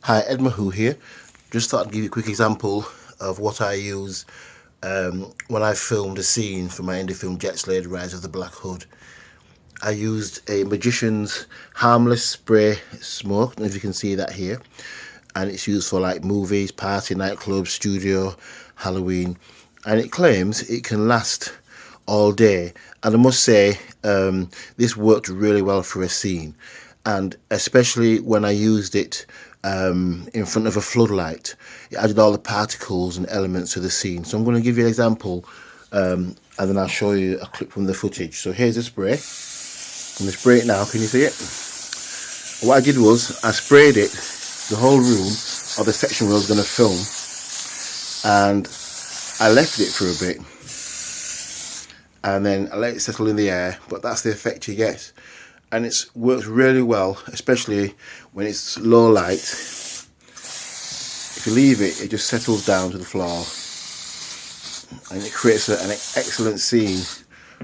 Hi, Ed Mahoo here. Just thought I'd give you a quick example of what I use when I filmed a scene for my indie film Jet Slade Rise of the Black Hood. I used a Magician's Harmless spray smoke, I don't know if you can see that here, and it's used for like movies, party, nightclubs, studio, Halloween, and it claims it can last all day. And I must say this worked really well for a scene, and especially when I used it in front of a floodlight, it added all the particles and elements to the scene. So I'm going to give you an example and then I'll show you a clip from the footage. So here's the spray. I'm going to spray it now. Can you see it? What I did was I sprayed it the whole room or the section where I was going to film, and I left it for a bit and then I let it settle in the air, but that's the effect you get. And it works really well, especially when it's low light. If you leave it, it just settles down to the floor and it creates an excellent scene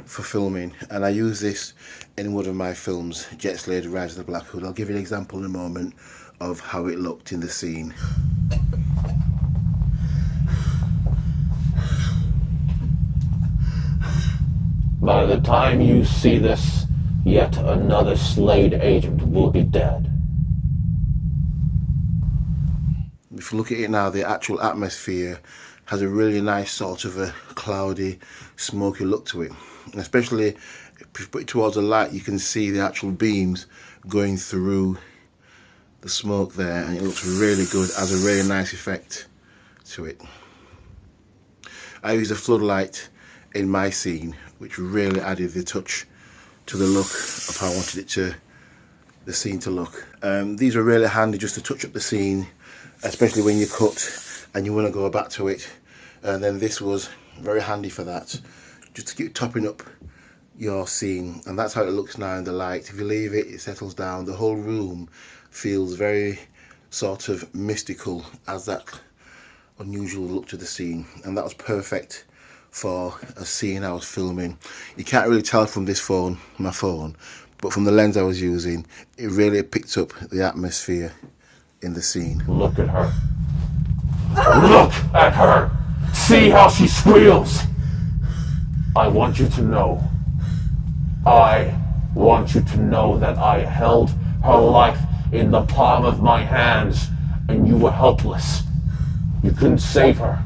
for filming. And I use this in one of my films, Jet Slade Rise of the Black Hood. I'll give you an example in a moment of how it looked in the scene. By the time you see this, yet another Slade agent will be dead. If you look at it now, the actual atmosphere has a really nice sort of a cloudy, smoky look to it. And especially if you put it towards the light, you can see the actual beams going through the smoke there, and it looks really good, has a really nice effect to it. I used a floodlight in my scene, which really added the touch to the look of how I wanted the scene to look. These are really handy just to touch up the scene, especially when you cut and you want to go back to it. And then this was very handy for that, just to keep topping up your scene. And that's how it looks now in the light. If you leave it, it settles down. The whole room feels very sort of mystical, as that unusual look to the scene. And that was perfect for a scene I was filming. You can't really tell from this phone, my phone, but from the lens I was using, it really picked up the atmosphere in the scene. Look at her. Look at her! See how she squeals! I want you to know. I want you to know that I held her life in the palm of my hands and you were helpless. You couldn't save her.